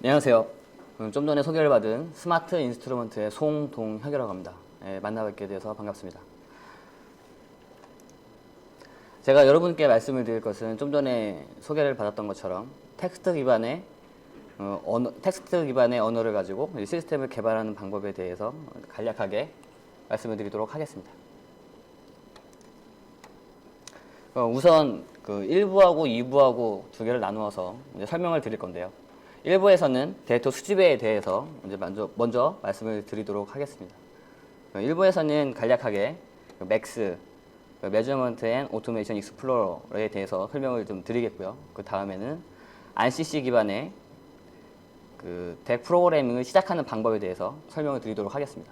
안녕하세요. 좀 전에 소개를 받은 스마트 인스트루먼트의 송동혁이라고 합니다. 만나뵙게 돼서 반갑습니다. 제가 여러분께 말씀을 드릴 것은 좀 전에 소개를 받았던 것처럼 텍스트 기반의 언어를 가지고 시스템을 개발하는 방법에 대해서 간략하게 말씀을 드리도록 하겠습니다. 우선 1부하고 2부하고 두 개를 나누어서 설명을 드릴 건데요. 1부에서는 데이터 수집에 대해서 먼저 말씀을 드리도록 하겠습니다. 1부에서는 간략하게 맥스, 메저먼트 앤 오토메이션 익스플로러에 대해서 설명을 좀 드리겠고요. 그 다음에는 ANSYS 기반의 덱 프로그래밍을 시작하는 방법에 대해서 설명을 드리도록 하겠습니다.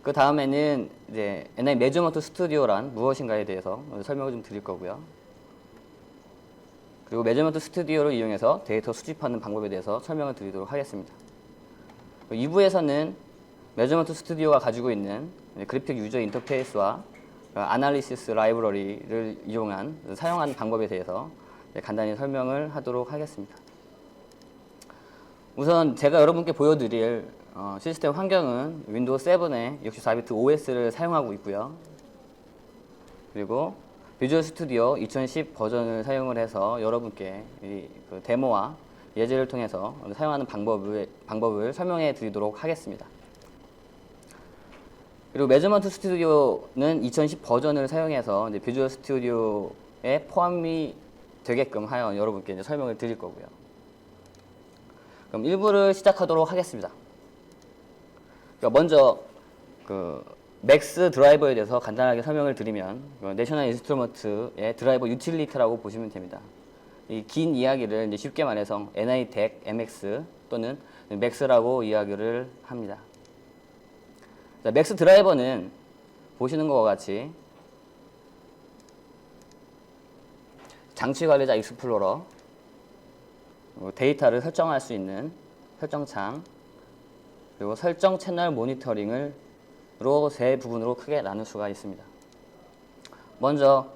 그 다음에는 이제 NI 메저먼트 스튜디오란 무엇인가에 대해서 설명을 좀 드릴 거고요. 그리고 메저먼트 스튜디오를 이용해서 데이터 수집하는 방법에 대해서 설명을 드리도록 하겠습니다. 2부에서는 메저먼트 스튜디오가 가지고 있는 그래픽 유저 인터페이스와 아날리시스 라이브러리를 사용하는 방법에 대해서 간단히 설명을 하도록 하겠습니다. 우선 제가 여러분께 보여드릴 시스템 환경은 윈도우 7의 64비트 OS를 사용하고 있고요. 그리고 비주얼 스튜디오 2010 버전을 사용을 해서 여러분께 그 데모와 예제를 통해서 사용하는 방법을 설명해 드리도록 하겠습니다. 그리고 메저먼트 스튜디오는 2010 버전을 사용해서 비주얼 스튜디오에 포함이 되게끔 하여 여러분께 이제 설명을 드릴 거고요. 그럼 1부를 시작하도록 하겠습니다. 먼저 맥스 드라이버에 대해서 간단하게 설명을 드리면 내셔널 인스트루먼트의 드라이버 유틸리티라고 보시면 됩니다. 이 긴 이야기를 이제 쉽게 말해서 NI 덱 MX 또는 맥스라고 이야기를 합니다. 자, 맥스 드라이버는 보시는 것과 같이 장치 관리자 익스플로러, 데이터를 설정할 수 있는 설정창, 그리고 설정 채널 모니터링을 세 부분으로 크게 나눌 수가 있습니다. 먼저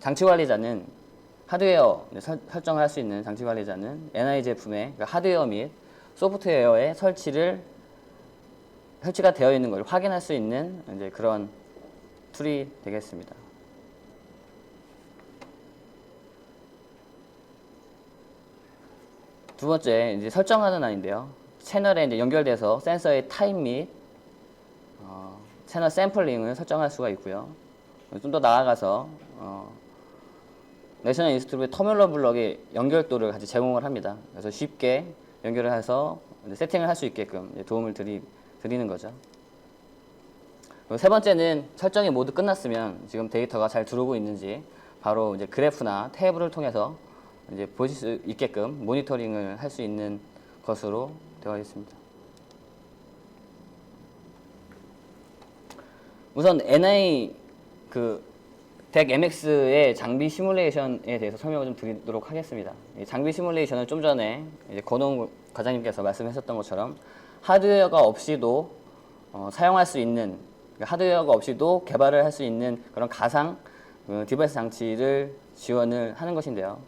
장치 관리자는 하드웨어 설정을 할 수 있는 장치 관리자는 NI 제품의 하드웨어 및 소프트웨어의 설치가 되어 있는 걸 확인할 수 있는 이제 그런 툴이 되겠습니다. 두 번째 이제 설정하는 안인데요. 채널에 이제 연결돼서 센서의 타입 및 채널 샘플링을 설정할 수가 있고요. 좀 더 나아가서 내셔널 인스트루의 터뷸러 블럭의 연결도를 같이 제공을 합니다. 그래서 쉽게 연결을 해서 세팅을 할 수 있게끔 도움을 드리는 거죠. 그리고 세 번째는 설정이 모두 끝났으면 지금 데이터가 잘 들어오고 있는지 바로 이제 그래프나 테이블을 통해서 이제 보실 수 있게끔 모니터링을 할 수 있는 것으로 되어 있습니다. 우선 NI 덱 MX의 장비 시뮬레이션에 대해서 설명을 좀 드리도록 하겠습니다. 이 장비 시뮬레이션은 좀 전에 이제 권홍 과장님께서 말씀하셨던 것처럼 하드웨어가 없이도 사용할 수 있는, 하드웨어가 없이도 개발을 할 수 있는 그런 가상 디바이스 장치를 지원을 하는 것인데요.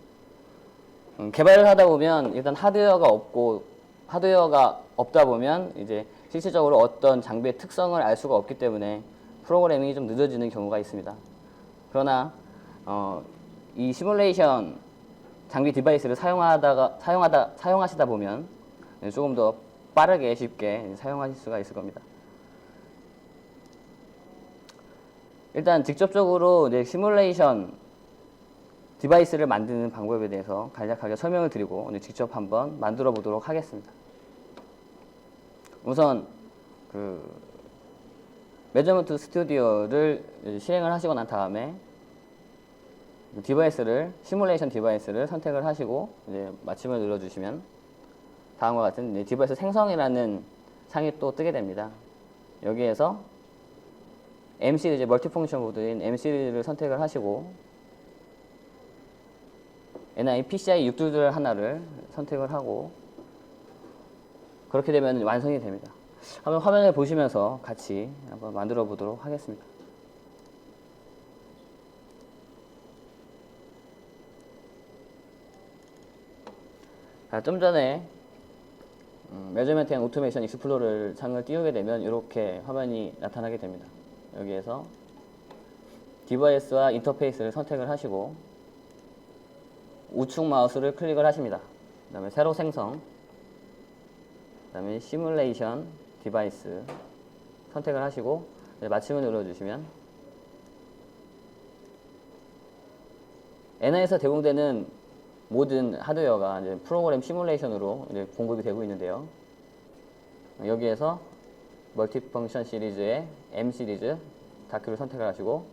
개발을 하다 보면 일단 하드웨어가 없다 보면 이제 실질적으로 어떤 장비의 특성을 알 수가 없기 때문에 프로그래밍이 좀 늦어지는 경우가 있습니다. 그러나 이 시뮬레이션 장비 디바이스를 사용하시다 보면 조금 더 빠르게 쉽게 사용하실 수가 있을 겁니다. 일단 직접적으로 이제 시뮬레이션 디바이스를 만드는 방법에 대해서 간략하게 설명을 드리고 직접 한번 만들어 보도록 하겠습니다. 우선 메저먼트 스튜디오를 실행을 하시고 난 다음에 시뮬레이션 디바이스를 선택을 하시고 이제 마침을 눌러주시면 다음과 같은 디바이스 생성이라는 창이 또 뜨게 됩니다. 여기에서 M 시리즈 멀티펑션 보드인 M 시리즈를 선택을 하시고 NI PCI 622 하나를 선택을 하고 그렇게 되면 완성이 됩니다. 한번 화면을 보시면서 같이 한번 만들어 보도록 하겠습니다. 좀 전에 메저먼트 앤 오토메이션 익스플로러 창을 띄우게 되면 이렇게 화면이 나타나게 됩니다. 여기에서 디바이스와 인터페이스를 선택을 하시고 우측 마우스를 클릭을 하십니다. 그 다음에 새로 생성, 그 다음에 시뮬레이션 디바이스 선택을 하시고 마침을 눌러주시면 NI에서 제공되는 모든 하드웨어가 이제 프로그램 시뮬레이션으로 이제 공급이 되고 있는데요. 여기에서 멀티펑션 시리즈의 M 시리즈 다큐를 선택을 하시고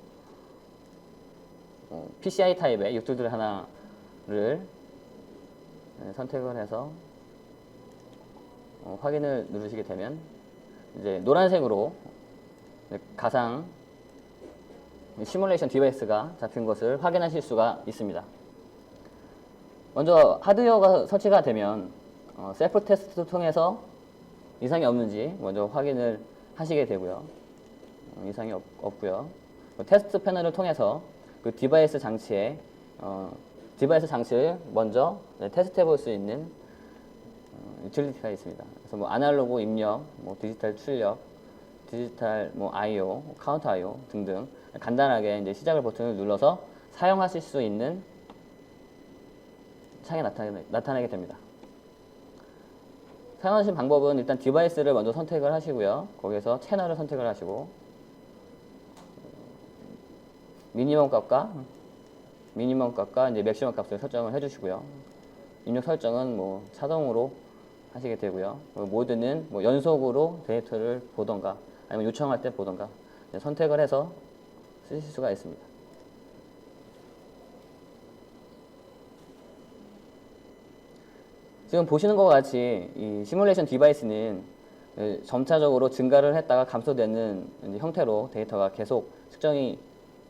PCI 타입의 유틸들 하나를 선택을 해서 확인을 누르시게 되면 이제 노란색으로 가상 시뮬레이션 디바이스가 잡힌 것을 확인하실 수가 있습니다. 먼저 하드웨어가 설치가 되면 셀프 테스트를 통해서 이상이 없는지 먼저 확인을 하시게 되고요. 이상이 없고요. 테스트 패널을 통해서 그 디바이스 장치에 디바이스 장치를 먼저 테스트해 볼 수 있는 유틸리티가 있습니다. 그래서 뭐 아날로그 입력, 뭐 디지털 출력, 디지털 뭐 I/O, 카운터 I/O 등등 간단하게 이제 시작을 버튼을 눌러서 사용하실 수 있는 창에 나타나게 됩니다. 사용하시는 방법은 일단 디바이스를 먼저 선택을 하시고요. 거기에서 채널을 선택을 하시고 미니멈 값과 이제 맥시멈 값을 설정을 해주시고요. 입력 설정은 뭐 자동으로 하시게 되고요. 모드는 뭐 연속으로 데이터를 보던가 아니면 요청할 때 보던가 선택을 해서 쓰실 수가 있습니다. 지금 보시는 것과 같이 이 시뮬레이션 디바이스는 점차적으로 증가를 했다가 감소되는 형태로 데이터가 계속 측정이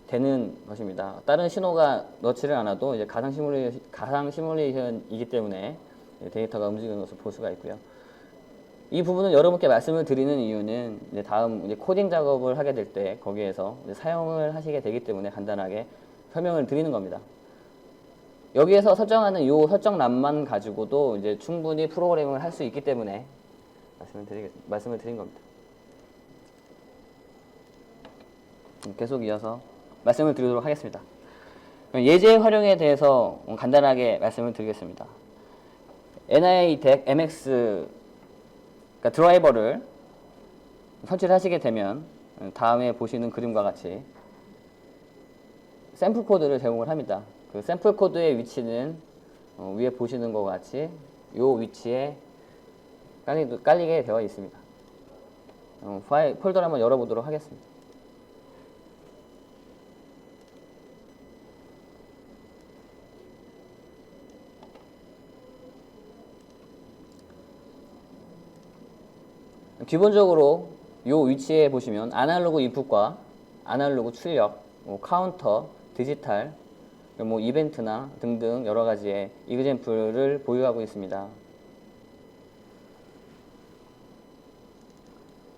되는 것입니다. 다른 신호가 넣지를 않아도 이제 가상 시뮬레이션이기 때문에 데이터가 움직이는 것을 볼 수가 있고요. 이 부분은 여러분께 말씀을 드리는 이유는 이제 다음 이제 코딩 작업을 하게 될 때 거기에서 사용을 하시게 되기 때문에 간단하게 설명을 드리는 겁니다. 여기에서 설정하는 이 설정란만 가지고도 이제 충분히 프로그래밍을 할 수 있기 때문에 말씀을 드린 겁니다. 계속 이어서 말씀을 드리도록 하겠습니다. 예제 활용에 대해서 간단하게 말씀을 드리겠습니다. NI DEC MX 그러니까 드라이버를 설치를 하시게 되면 다음에 보시는 그림과 같이 샘플 코드를 제공을 합니다. 그 샘플 코드의 위치는 위에 보시는 것과 같이 이 위치에 깔리게 되어 있습니다. 파일 폴더를 한번 열어보도록 하겠습니다. 기본적으로 이 위치에 보시면 아날로그 인풋과 아날로그 출력, 카운터, 디지털, 뭐 이벤트나 등등 여러 가지의 이그젬플을 보유하고 있습니다.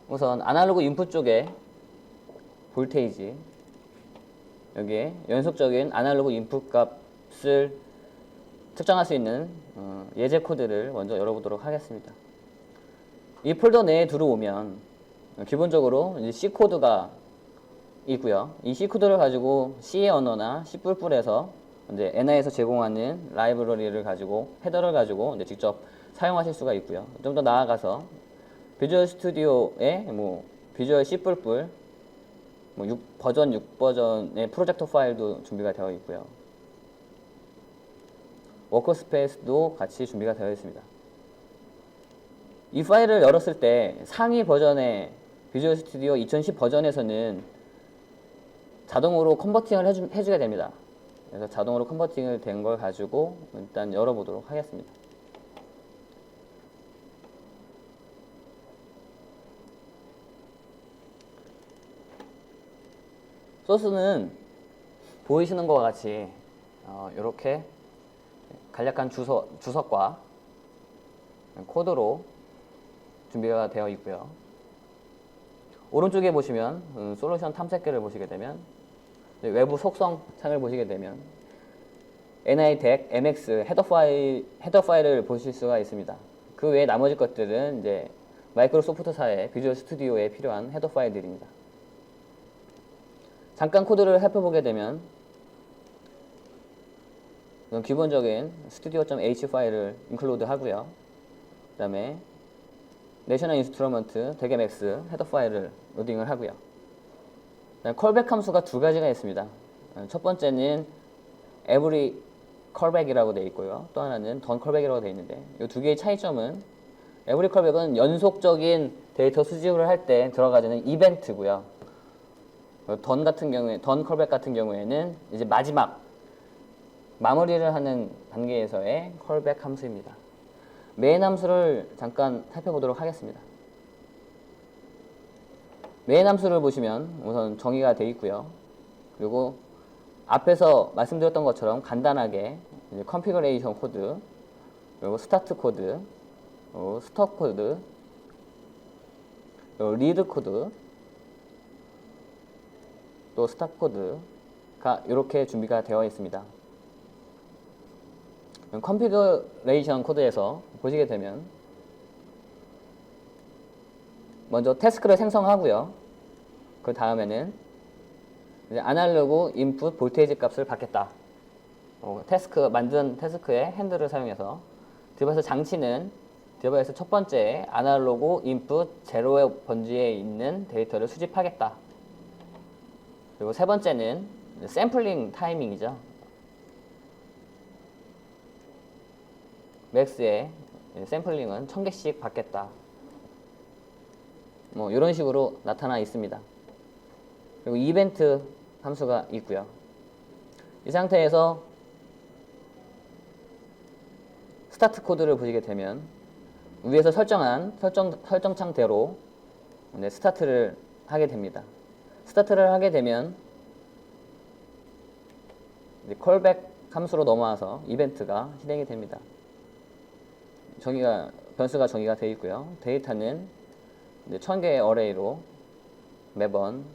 우선 아날로그 인풋 쪽에 볼테이지, 여기에 연속적인 아날로그 인풋 값을 측정할 수 있는 예제 코드를 먼저 열어보도록 하겠습니다. 이 폴더 내에 들어오면 기본적으로 이제 C 코드가 있고요. 이 C 코드를 가지고 C의 언어나 C++에서 이제 NI에서 제공하는 라이브러리를 가지고 헤더를 가지고 이제 직접 사용하실 수가 있고요. 좀 더 나아가서 비주얼 스튜디오의 뭐 비주얼 C++ 뭐 버전 6버전의 프로젝트 파일도 준비가 되어 있고요. 워커스페이스도 같이 준비가 되어 있습니다. 이 파일을 열었을 때 상위 버전의 비주얼 스튜디오 2010 버전에서는 자동으로 컨버팅을 해주게 됩니다. 그래서 자동으로 컨버팅을 된 걸 가지고 일단 열어보도록 하겠습니다. 소스는 보이시는 것과 같이 이렇게 간략한 주석과 코드로 준비가 되어 있고요. 오른쪽에 보시면 솔루션 탐색기를 보시게 되면 외부 속성 창을 보시게 되면 NIDEC, MX 헤더 파일을 보실 수가 있습니다. 그 외에 나머지 것들은 이제 마이크로소프트사의 비주얼 스튜디오에 필요한 헤더 파일들입니다. 잠깐 코드를 살펴보게 되면 기본적인 studio.h 파일을 인클로드 하고요. 그 다음에 내셔널 인스트루먼트 덱MX 헤더 파일을 로딩을 하고요. 컬백 함수가 두 가지가 있습니다. 첫 번째는 every callback이라고 되어 있고요. 또 하나는 done callback이라고 되어 있는데 이 두 개의 차이점은 every callback은 연속적인 데이터 수집을 할 때 들어가지는 이벤트고요. done callback 같은 경우에는 이제 마지막 마무리를 하는 단계에서의 callback 함수입니다. main 함수를 잠깐 살펴보도록 하겠습니다. main 함수를 보시면 우선 정의가 되어 있고요. 그리고 앞에서 말씀드렸던 것처럼 간단하게 이제 configuration 코드, 그리고 start 코드, stop 코드, 그리고 read 코드, 또 stop 코드가 이렇게 준비가 되어 있습니다. configuration 코드에서 보시게 되면 먼저 태스크를 생성하고요. 그 다음에는 이제 아날로그 인풋 볼테이지 값을 받겠다. 만든 태스크의 핸들을 사용해서 디바이스 장치는 디바이스 첫 번째 아날로그 인풋 제로의 번지에 있는 데이터를 수집하겠다. 그리고 세 번째는 샘플링 타이밍이죠. 맥스의 샘플링은 1000개씩 받겠다. 뭐 이런 식으로 나타나 있습니다. 그리고 이벤트 함수가 있고요. 이 상태에서 스타트 코드를 보시게 되면 위에서 설정한 설정창대로 스타트를 하게 됩니다. 스타트를 하게 되면 콜백 함수로 넘어와서 이벤트가 실행이 됩니다. 변수가 정의가 되어 있고요. 데이터는 1000개의 어레이로 매번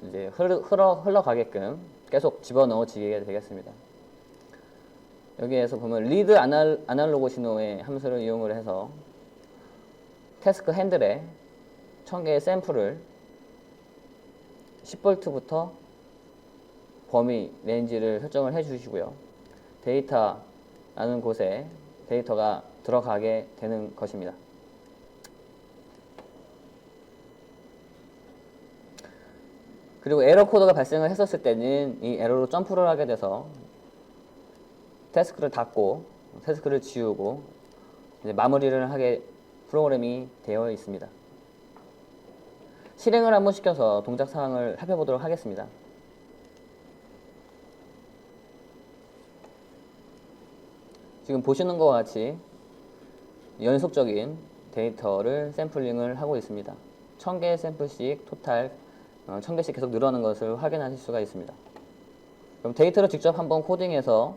이제 흘러가게끔 계속 집어넣어지게 되겠습니다. 여기에서 보면 리드 아날로그 신호의 함수를 이용을 해서 태스크 핸들에 1000개의 샘플을 10V부터 범위 레인지를 설정을 해 주시고요. 데이터라는 곳에 데이터가 들어가게 되는 것입니다. 그리고 에러 코드가 발생을 했었을 때는 이 에러로 점프를 하게 돼서 태스크를 닫고 태스크를 지우고 이제 마무리를 하게 프로그램이 되어 있습니다. 실행을 한번 시켜서 동작 사항을 살펴보도록 하겠습니다. 지금 보시는 것과 같이 연속적인 데이터를 샘플링을 하고 있습니다. 1000개의 샘플씩 토탈 1000개씩 계속 늘어나는 것을 확인하실 수가 있습니다. 그럼 데이터를 직접 한번 코딩해서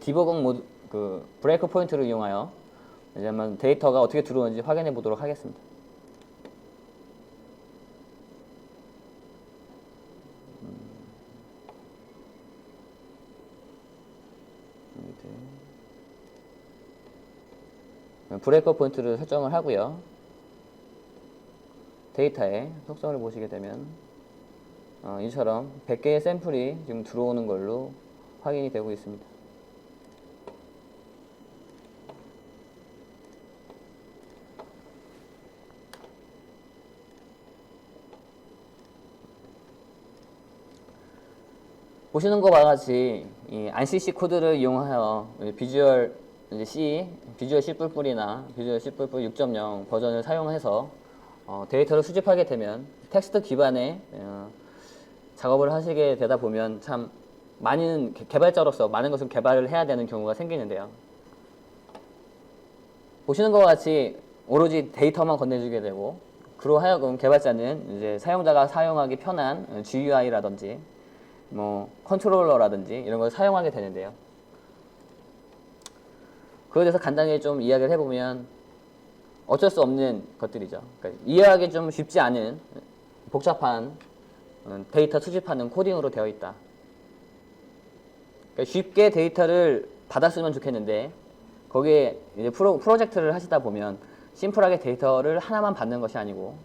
디버깅 모드, 브레이크 포인트를 이용하여 이제 한번 데이터가 어떻게 들어오는지 확인해 보도록 하겠습니다. 브레이커 포인트를 설정을 하고요. 데이터의 속성을 보시게 되면 이처럼 100개의 샘플이 지금 들어오는 걸로 확인이 되고 있습니다. 보시는 것과 같이 이 ANSYS 코드를 이용하여 비주얼 C++이나 비주얼 C++ 6.0 버전을 사용해서 데이터를 수집하게 되면 텍스트 기반의 작업을 하시게 되다 보면 참 많은 개발자로서 많은 것을 개발을 해야 되는 경우가 생기는데요. 보시는 것과 같이 오로지 데이터만 건네주게 되고 그로 하여금 개발자는 이제 사용자가 사용하기 편한 GUI라든지 뭐 컨트롤러라든지 이런 걸 사용하게 되는데요. 그에 대해서 간단히 좀 이야기를 해보면 어쩔 수 없는 것들이죠. 그러니까 이해하기 좀 쉽지 않은 복잡한 데이터 수집하는 코딩으로 되어 있다. 그러니까 쉽게 데이터를 받았으면 좋겠는데 거기에 이제 프로젝트를 하시다 보면 심플하게 데이터를 하나만 받는 것이 아니고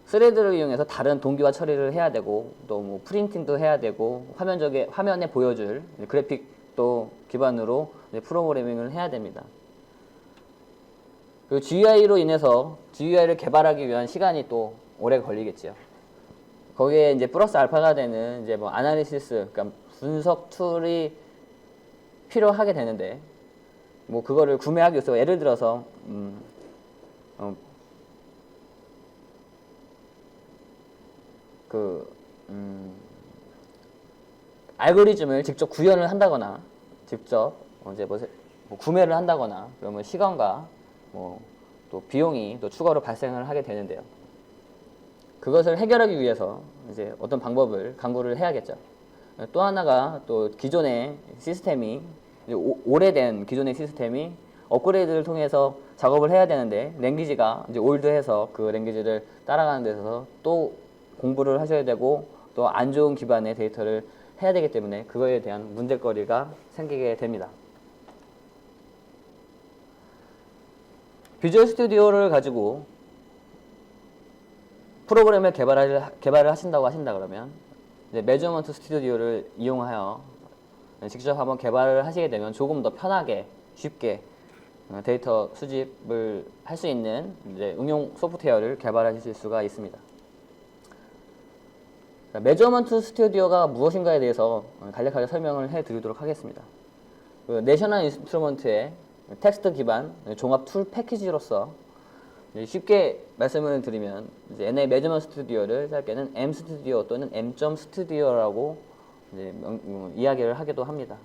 스레드를 이용해서 다른 동기화 처리를 해야 되고 또 뭐 프린팅도 해야 되고 화면에 보여줄 그래픽도 기반으로 프로그래밍을 해야 됩니다. 그리고 GUI로 인해서 GUI를 개발하기 위한 시간이 또 오래 걸리겠죠. 거기에 이제 플러스 알파가 되는 이제 뭐 아나리시스, 그러니까 분석 툴이 필요하게 되는데 뭐 그거를 구매하기 위해서 예를 들어서 알고리즘을 직접 구현을 한다거나 직접 이제 뭐 구매를 한다거나 그러면 시간과 뭐 또 비용이 또 추가로 발생을 하게 되는데요. 그것을 해결하기 위해서 이제 어떤 방법을 강구를 해야겠죠. 또 하나가 또 기존의 시스템이 오래된 기존의 시스템이 업그레이드를 통해서 작업을 해야 되는데 랭귀지가 이제 올드해서 그 랭귀지를 따라가는 데서 또 공부를 하셔야 되고 또 안 좋은 기반의 데이터를 해야 되기 때문에 그거에 대한 문제거리가 생기게 됩니다. 비주얼 스튜디오를 가지고 프로그램을 개발을 하신다고 하신다 그러면 이제 매저먼트 스튜디오를 이용하여 직접 한번 개발을 하시게 되면 조금 더 편하게 쉽게 데이터 수집을 할 수 있는 이제 응용 소프트웨어를 개발하실 수가 있습니다. 매저먼트 스튜디오가 무엇인가에 대해서 간략하게 설명을 해드리도록 하겠습니다. 내셔널 인스트루먼트의 텍스트 기반 종합 툴 패키지로서 쉽게 말씀을 드리면 이제 NA 매저먼트 스튜디오를 짧게는 M 스튜디오 또는 M 스튜디오라고 이제 이야기를 하기도 합니다.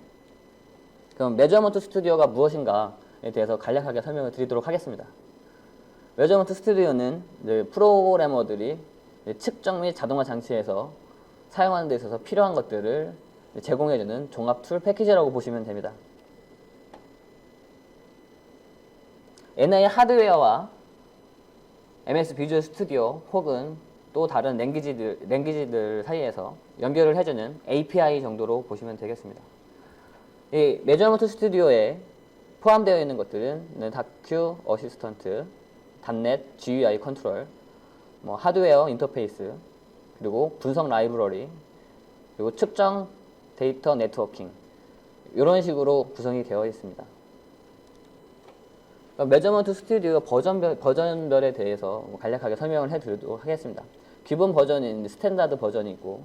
그럼 매저먼트 스튜디오가 무엇인가에 대해서 간략하게 설명을 드리도록 하겠습니다. 매저먼트 스튜디오는 이제 프로그래머들이 이제 측정 및 자동화 장치에서 사용하는 데 있어서 필요한 것들을 제공해주는 종합 툴 패키지라고 보시면 됩니다. NI 하드웨어와 MS 비주얼 스튜디오 혹은 또 다른 랭귀지들 사이에서 연결을 해주는 API 정도로 보시면 되겠습니다. 이 매저먼트 스튜디오에 포함되어 있는 것들은 다큐 어시스턴트, .NET GUI 컨트롤, 뭐 하드웨어 인터페이스, 그리고 분석 라이브러리, 그리고 측정 데이터 네트워킹 이런 식으로 구성이 되어 있습니다. 매저먼트 스튜디오 버전별에 대해서 간략하게 설명을 해드리도록 하겠습니다. 기본 버전인 스탠다드 버전이 있고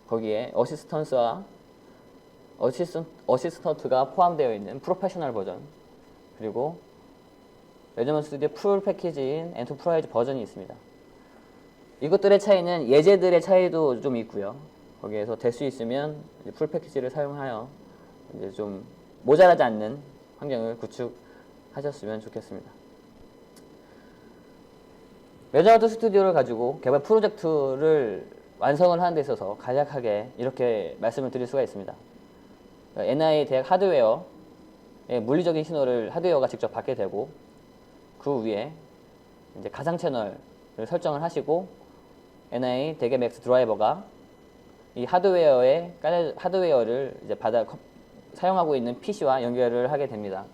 거기에 어시스턴트가 포함되어 있는 프로페셔널 버전, 그리고 매저먼트 스튜디오 풀 패키지인 엔터프라이즈 버전이 있습니다. 이것들의 차이는 예제들의 차이도 좀 있고요. 거기에서 될 수 있으면 풀 패키지를 사용하여 이제 좀 모자라지 않는 환경을 구축하셨으면 좋겠습니다. 매저먼트 스튜디오를 가지고 개발 프로젝트를 완성을 하는 데 있어서 간략하게 이렇게 말씀을 드릴 수가 있습니다. NI 대학 하드웨어의 물리적인 신호를 하드웨어가 직접 받게 되고 그 위에 이제 가상 채널을 설정을 하시고 NI 대개 맥스 드라이버가 이 하드웨어를 이제 사용하고 있는 PC와 연결을 하게 됩니다.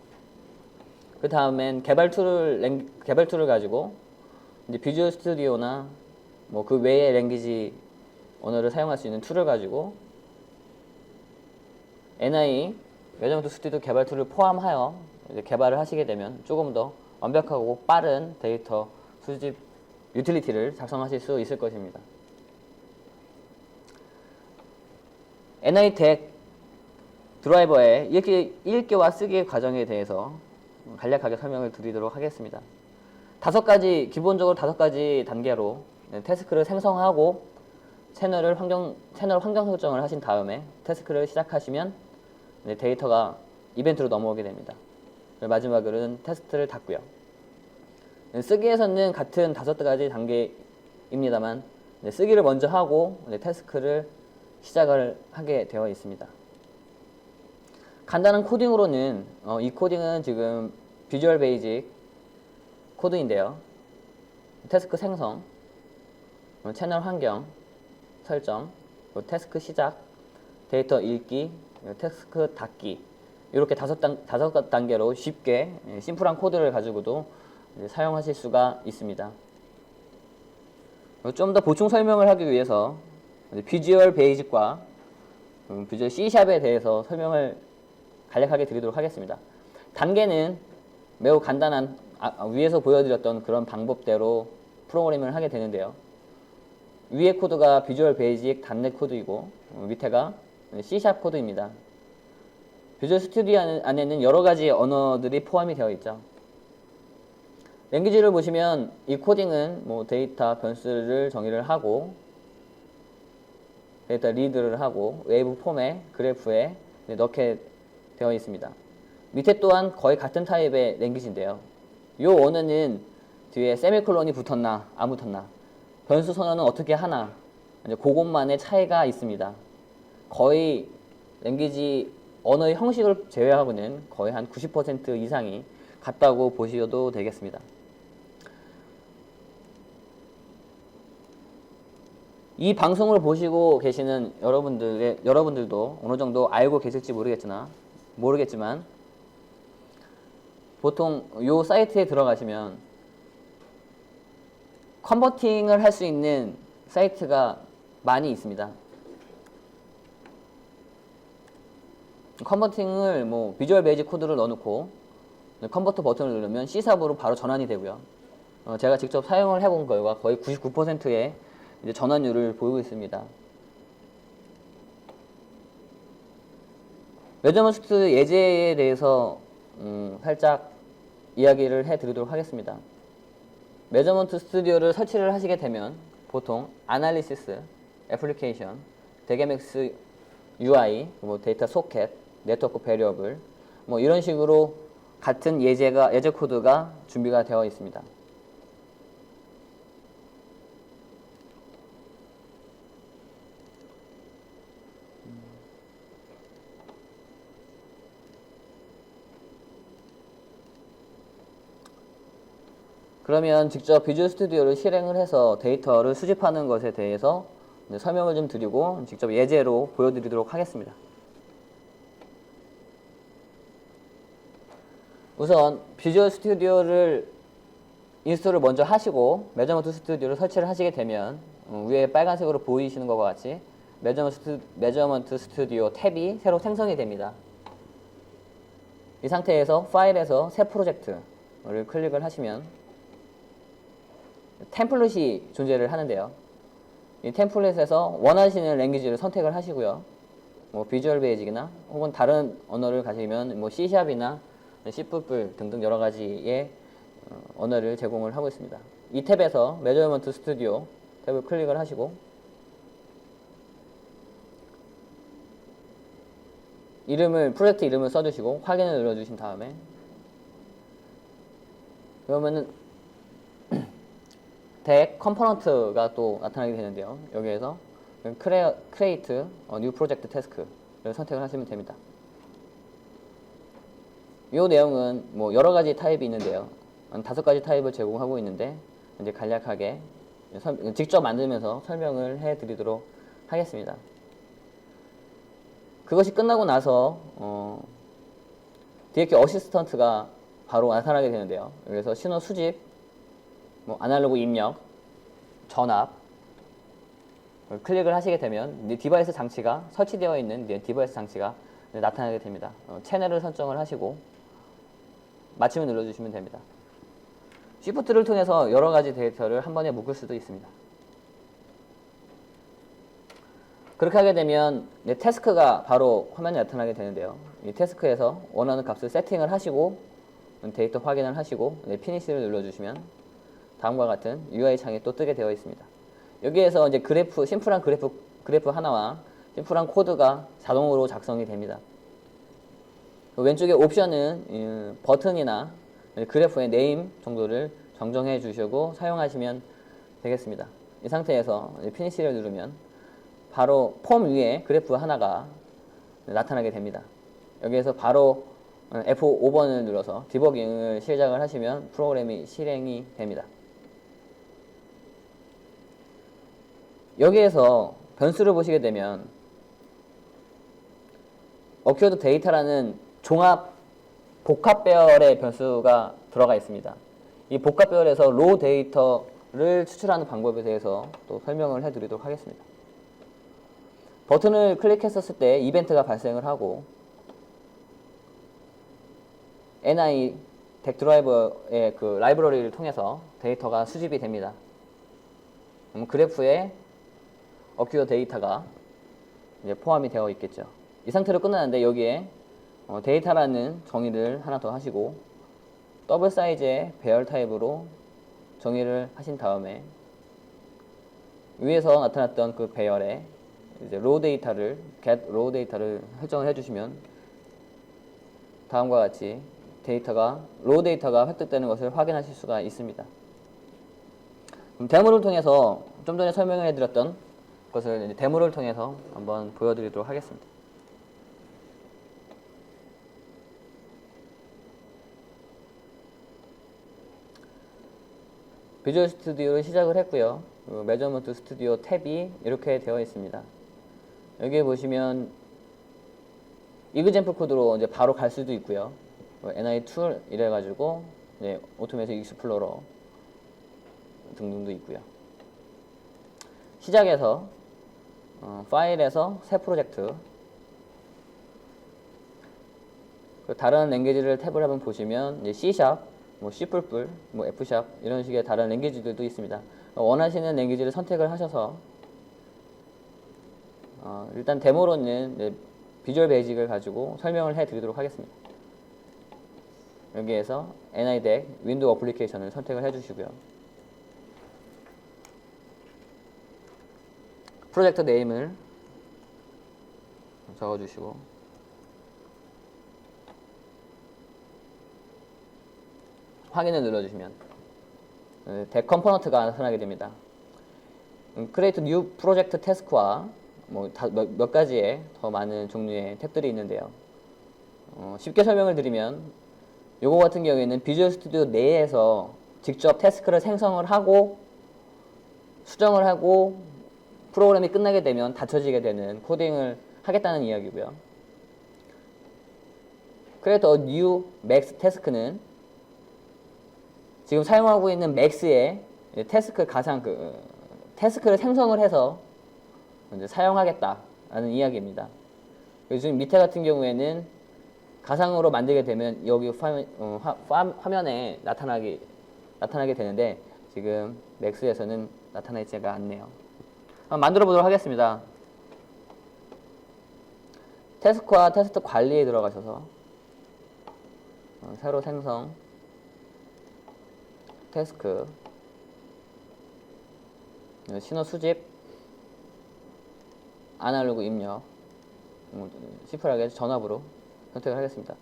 그 다음엔 개발 툴을 가지고 이제 비주얼 스튜디오나 뭐 그 외의 랭귀지 언어를 사용할 수 있는 툴을 가지고 NI 매저먼트 스튜디오 개발 툴을 포함하여 이제 개발을 하시게 되면 조금 더 완벽하고 빠른 데이터 수집 유틸리티를 작성하실 수 있을 것입니다. NI 덱 드라이버의 읽기와 쓰기 과정에 대해서 간략하게 설명을 드리도록 하겠습니다. 기본적으로 5가지 단계로 태스크를 생성하고 채널 환경 설정을 하신 다음에 태스크를 시작하시면 데이터가 이벤트로 넘어오게 됩니다. 마지막으로는 테스트를 닫고요. 쓰기에서는 같은 5가지 단계입니다만 쓰기를 먼저 하고 태스크를 시작을 하게 되어 있습니다. 간단한 코딩으로는 이 코딩은 지금 비주얼 베이직 코드인데요. 태스크 생성, 채널 환경 설정, 태스크 시작, 데이터 읽기, 태스크 닫기 이렇게 다섯 단계로 쉽게 심플한 코드를 가지고도 사용하실 수가 있습니다. 좀 더 보충 설명을 하기 위해서 비주얼 베이직과 비주얼 C샵에 대해서 설명을 간략하게 드리도록 하겠습니다. 단계는 매우 간단한 위에서 보여드렸던 그런 방법대로 프로그래밍을 하게 되는데요. 위의 코드가 비주얼 베이직 .NET 코드이고 밑에가 C샵 코드입니다. 비주얼 스튜디오 안에는 여러 가지 언어들이 포함이 되어 있죠. 랭귀지를 보시면 이 코딩은 뭐 데이터 변수를 정의를 하고 데이터 리드를 하고 웨이브 폼에 그래프에 넣게 되어 있습니다. 밑에 또한 거의 같은 타입의 랭귀지인데요. 이 언어는 뒤에 세미콜론이 붙었나 안 붙었나 변수 선언은 어떻게 하나 이제 그것만의 차이가 있습니다. 거의 랭귀지 언어의 형식을 제외하고는 거의 한 90% 이상이 같다고 보셔도 되겠습니다. 이 방송을 보시고 계시는 여러분들도 어느 정도 알고 계실지 모르겠지만 보통 이 사이트에 들어가시면 컨버팅을 할 수 있는 사이트가 많이 있습니다. 컨버팅을 뭐 비주얼 베이직 코드를 넣어놓고 컨버터 버튼을 누르면 C샵으로 바로 전환이 되고요. 제가 직접 사용을 해본 결과 거의 99%의 이제 전환율을 보이고 있습니다. 매저먼트 예제에 대해서 살짝 이야기를 해드리도록 하겠습니다. 매저먼트 스튜디오를 설치를 하시게 되면 보통 아날리시스, 애플리케이션, 데게맥스 UI, 뭐 데이터 소켓, 네트워크 베리어블 뭐 이런 식으로 같은 예제 코드가 준비가 되어 있습니다. 그러면 직접 비주얼 스튜디오를 실행을 해서 데이터를 수집하는 것에 대해서 설명을 좀 드리고 직접 예제로 보여드리도록 하겠습니다. 우선 비주얼 스튜디오를 인스톨을 먼저 하시고 매저먼트 스튜디오를 설치를 하시게 되면 위에 빨간색으로 보이시는 것과 같이 매저먼트 스튜디오 탭이 새로 생성이 됩니다. 이 상태에서 파일에서 새 프로젝트를 클릭을 하시면 템플릿이 존재를 하는데요. 이 템플릿에서 원하시는 랭귀지를 선택을 하시고요. 뭐 비주얼 베이직이나 혹은 다른 언어를 가시면 뭐 C샵이나 C++ 등등 여러 가지의 언어를 제공을 하고 있습니다. 이 탭에서 매저먼트 스튜디오 탭을 클릭을 하시고 프로젝트 이름을 써주시고 확인을 눌러주신 다음에 그러면은 덱 컴포넌트가 또 나타나게 되는데요. 여기에서 create new project task를 선택을 하시면 됩니다. 이 내용은 뭐 여러 가지 타입이 있는데요. 한 5가지 타입을 제공하고 있는데 이제 간략하게 직접 만들면서 설명을 해드리도록 하겠습니다. 그것이 끝나고 나서 DQ 어시스턴트가 바로 나타나게 되는데요. 그래서 신호 수집, 뭐 아날로그 입력, 전압 클릭을 하시게 되면 디바이스 장치가 설치되어 있는 디바이스 장치가 나타나게 됩니다. 채널을 설정을 하시고 마침을 눌러주시면 됩니다. Shift를 통해서 여러 가지 데이터를 한 번에 묶을 수도 있습니다. 그렇게 하게 되면 태스크가 바로 화면에 나타나게 되는데요. 이 태스크에서 원하는 값을 세팅을 하시고 데이터 확인을 하시고 피니시를 눌러주시면 다음과 같은 UI 창이 또 뜨게 되어 있습니다. 여기에서 이제 심플한 그래프 하나와 심플한 코드가 자동으로 작성이 됩니다. 왼쪽에 옵션은 버튼이나 그래프의 네임 정도를 정정해 주시고 사용하시면 되겠습니다. 이 상태에서 피니시를 누르면 바로 폼 위에 그래프 하나가 나타나게 됩니다. 여기에서 바로 F5번을 눌러서 디버깅을 시작을 하시면 프로그램이 실행이 됩니다. 여기에서 변수를 보시게 되면 어큐어드 데이터라는 종합 복합 배열의 변수가 들어가 있습니다. 이 복합 배열에서 로 데이터를 추출하는 방법에 대해서 또 설명을 해드리도록 하겠습니다. 버튼을 클릭했었을 때 이벤트가 발생을 하고 NI 덱 드라이버의 그 라이브러리를 통해서 데이터가 수집이 됩니다. 그럼 그래프에 어큐어 데이터가 이제 포함이 되어 있겠죠. 이 상태로 끝나는데 여기에 데이터라는 정의를 하나 더 하시고 더블 사이즈의 배열 타입으로 정의를 하신 다음에 위에서 나타났던 그 배열에 이제 로우 데이터를 get 로우 데이터를 설정을 해주시면 다음과 같이 로우 데이터가 획득되는 것을 확인하실 수가 있습니다. 데모를 통해서 좀 전에 설명을 해드렸던 것을 데모를 통해서 한번 보여드리도록 하겠습니다. 비주얼 스튜디오를 시작을 했고요. 매저먼트 스튜디오 탭이 이렇게 되어 있습니다. 여기에 보시면 이그젠플 코드로 이제 바로 갈 수도 있고요. NI 툴 이래가지고 이제 오토매틱 익스플로러 등등도 있고요. 시작에서 파일에서 새 프로젝트 다른 랭귀지를 탭을 한번 보시면 이제 C#, 뭐 C++, 뭐 F# 이런 식의 다른 랭귀지들도 있습니다. 원하시는 랭귀지를 선택을 하셔서 일단 데모로는 비주얼 베이직을 가지고 설명을 해드리도록 하겠습니다. 여기에서 NI 덱 윈도우 어플리케이션을 선택을 해주시고요. 프로젝트 네임을 적어주시고 확인을 눌러주시면 덱 컴포넌트가 나타나게 됩니다. Create New Project Task와 몇 가지의 더 많은 종류의 탭들이 있는데요. 쉽게 설명을 드리면 요거 같은 경우에는 비주얼 스튜디오 내에서 직접 태스크를 생성을 하고 수정을 하고 프로그램이 끝나게 되면 닫혀지게 되는 코딩을 하겠다는 이야기고요. Create a New Max Task는 지금 사용하고 있는 맥스의 태스크 태스크를 생성을 해서 이제 사용하겠다라는 이야기입니다. 지금 밑에 같은 경우에는 가상으로 만들게 되면 여기 화면에 나타나게 되는데 지금 맥스에서는 나타나지가 않네요. 한번 만들어 보도록 하겠습니다. 태스크와 테스트 관리에 들어가셔서 새로 생성 태스크 신호 수집 아날로그 입력 심플하게 전압으로 선택을 하겠습니다.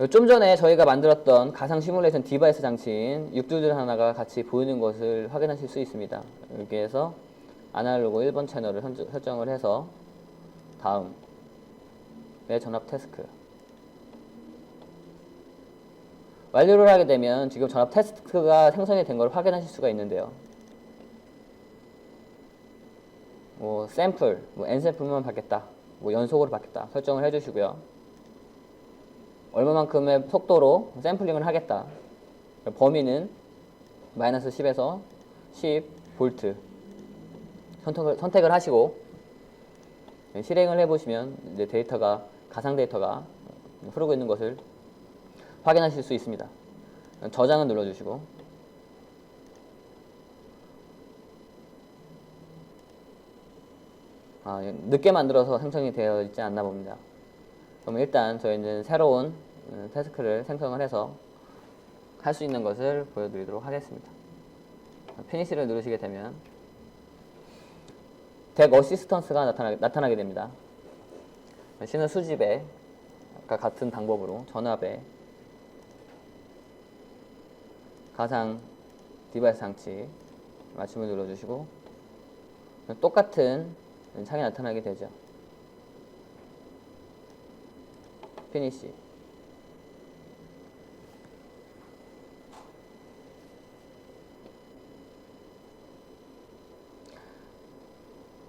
좀 전에 저희가 만들었던 가상 시뮬레이션 디바이스 장치인 6줄들 하나가 같이 보이는 것을 확인하실 수 있습니다. 여기에서 아날로그 1번 채널을 설정을 해서 다음 전압 태스크 완료를 하게 되면 지금 전압 태스크가 생성이 된 걸 확인하실 수가 있는데요. 샘플, n샘플만 받겠다, 연속으로 받겠다 설정을 해주시고요. 얼마만큼의 속도로 샘플링을 하겠다. 범위는 마이너스 10에서 10 볼트 선택을 하시고 실행을 해보시면 이제 가상 데이터가 흐르고 있는 것을 확인하실 수 있습니다. 저장을 눌러주시고 늦게 만들어서 생성이 되어 있지 않나 봅니다. 그럼 일단 저희는 새로운 태스크를 생성을 해서 할 수 있는 것을 보여드리도록 하겠습니다. 피니시를 누르시게 되면 덱 어시스턴스가 나타나게 됩니다. 신호 수집에 아까 같은 방법으로 전압에 가상 디바이스 장치 맞춤을 눌러주시고 똑같은 창이 나타나게 되죠. 피니시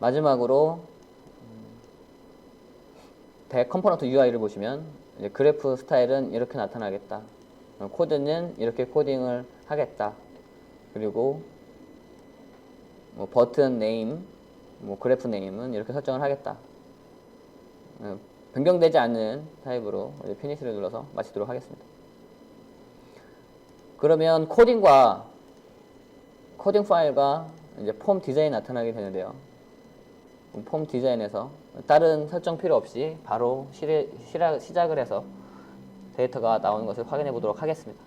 마지막으로 덱 컴포넌트 UI를 보시면 이제 그래프 스타일은 이렇게 나타나겠다. 코드는 이렇게 코딩을 하겠다. 그리고 뭐 버튼 네임, 뭐 그래프 네임은 이렇게 설정을 하겠다. 변경되지 않는 타입으로 이제 피니시를 눌러서 마치도록 하겠습니다. 그러면 코딩 파일과 이제 폼 디자인이 나타나게 되는데요. 폼 디자인에서 다른 설정 필요 없이 바로 시작을 해서 데이터가 나오는 것을 확인해 보도록 하겠습니다.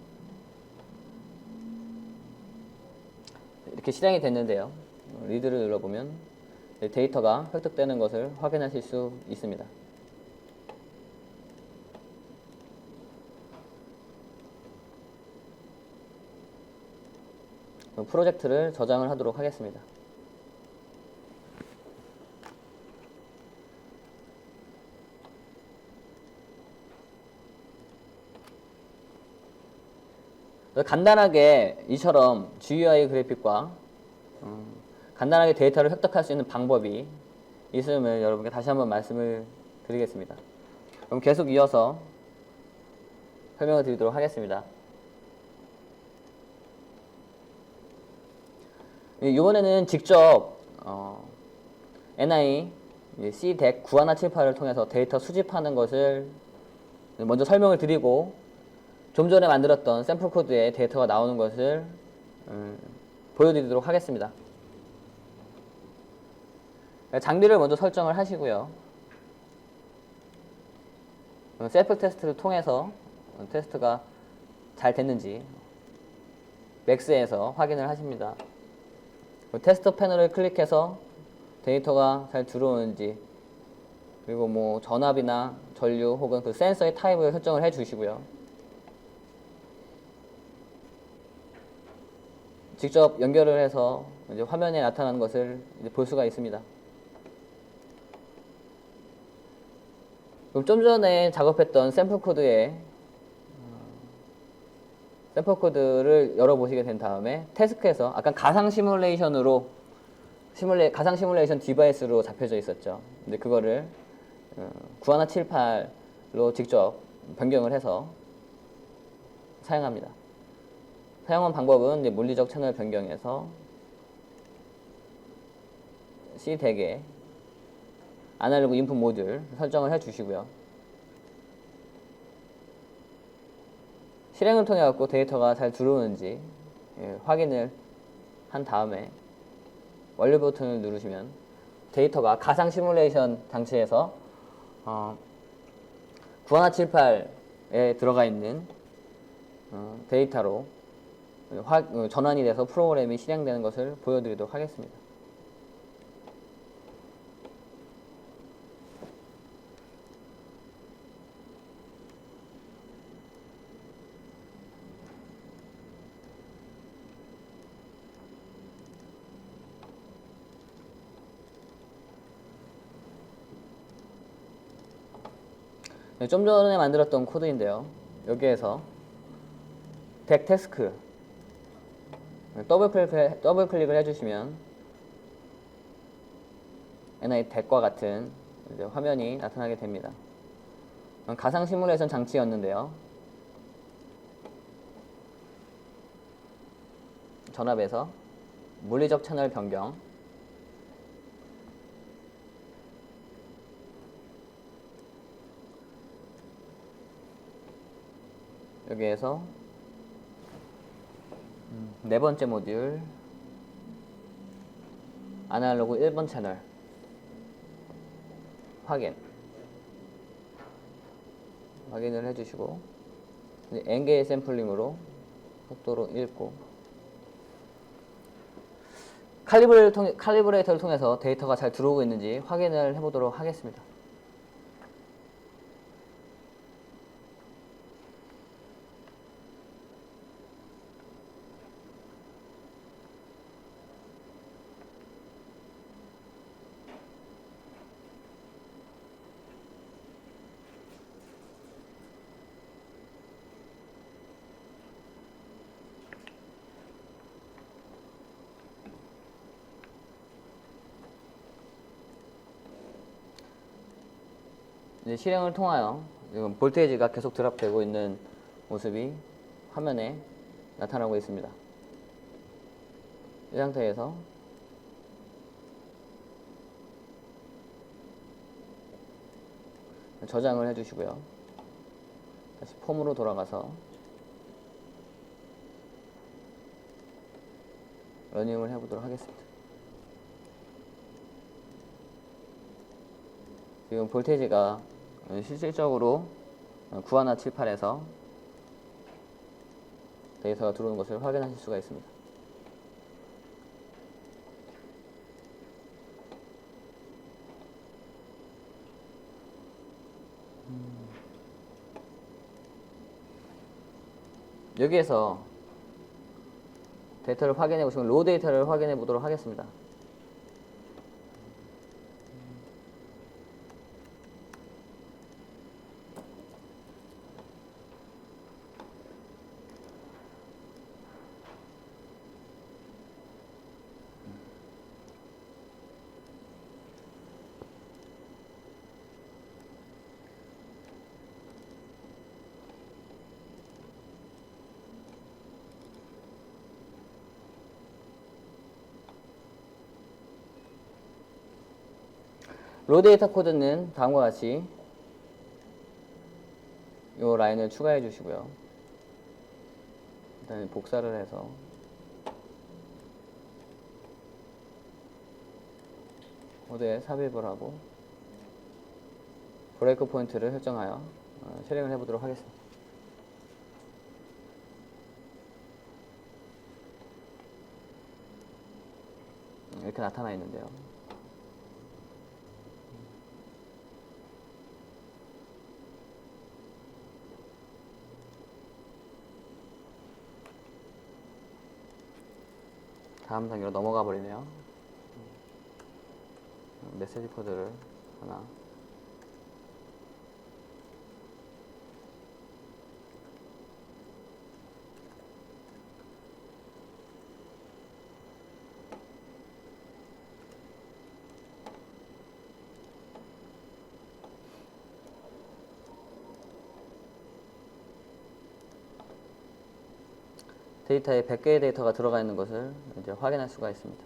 이렇게 실행이 됐는데요. 리드를 눌러보면 데이터가 획득되는 것을 확인하실 수 있습니다. 프로젝트를 저장을 하도록 하겠습니다. 간단하게 이처럼 GUI 그래픽과 간단하게 데이터를 획득할 수 있는 방법이 있음을 여러분께 다시 한번 말씀을 드리겠습니다. 그럼 계속 이어서 설명을 드리도록 하겠습니다. 이번에는 직접 NI C-DEC 9178을 통해서 데이터 수집하는 것을 먼저 설명을 드리고 좀 전에 만들었던 샘플 코드에 데이터가 나오는 것을 보여드리도록 하겠습니다. 장비를 먼저 설정을 하시고요. 셀프 테스트를 통해서 테스트가 잘 됐는지 맥스에서 확인을 하십니다. 테스트 패널을 클릭해서 데이터가 잘 들어오는지, 그리고 뭐 전압이나 전류 혹은 그 센서의 타입을 설정을 해 주시고요. 직접 연결을 해서 이제 화면에 나타나는 것을 이제 볼 수가 있습니다. 그럼 좀 전에 작업했던 샘플 코드를 열어보시게 된 다음에 태스크에서 아까 가상 시뮬레이션 디바이스로 잡혀져 있었죠. 근데 그거를 9178로 직접 변경을 해서 사용합니다. 사용한 방법은 이제 물리적 채널 변경에서 C-DEC에 아날로그 인풋 모듈 설정을 해 주시고요. 실행을 통해 갖고 데이터가 잘 들어오는지 확인을 한 다음에 완료 버튼을 누르시면 데이터가 가상 시뮬레이션 장치에서 9178에 들어가 있는 데이터로 전환이 돼서 프로그램이 실행되는 것을 보여드리도록 하겠습니다. 좀 전에 만들었던 코드인데요. 여기에서 덱 태스크 더블 클릭을 해주시면 NI 덱과 같은 이제 화면이 나타나게 됩니다. 가상 시뮬레이션 장치였는데요. 전압에서 물리적 채널 변경, 여기에서 네 번째 모듈 아날로그 1번 채널 확인을 해주시고 N개의 샘플링으로 속도로 읽고 칼리브레이터를 통해서 데이터가 잘 들어오고 있는지 확인을 해보도록 하겠습니다. 이제 실행을 통하여 지금 볼테이지가 계속 드랍되고 있는 모습이 화면에 나타나고 있습니다. 이 상태에서 저장을 해주시고요. 다시 폼으로 돌아가서 러닝을 해보도록 하겠습니다. 지금 볼테이지가 실질적으로 9178에서 데이터가 들어오는 것을 확인하실 수가 있습니다. 여기에서 데이터를 확인해 보시면 로우 데이터를 확인해 보도록 하겠습니다. 로우 데이터 코드는 다음과 같이 이 라인을 추가해 주시고요. 일단 복사를 해서 코드에 삽입을 하고 브레이크 포인트를 설정하여 실행을 해보도록 하겠습니다. 이렇게 나타나 있는데요. 다음 단계로 넘어가 버리네요. 메시지 코드를 하나 데이터에 100개의 데이터가 들어가 있는 것을 이제 확인할 수가 있습니다.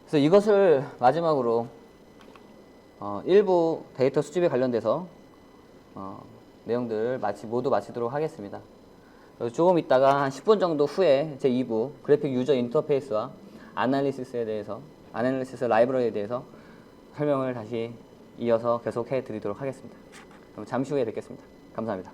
그래서 이것을 마지막으로 일부 데이터 수집에 관련돼서 내용들을 모두 마치도록 하겠습니다. 조금 있다가 한 10분 정도 후에 제 2부 그래픽 유저 인터페이스와 아날리시스 라이브러리에 대해서 설명을 다시 이어서 계속해 드리도록 하겠습니다. 그럼 잠시 후에 뵙겠습니다. 감사합니다.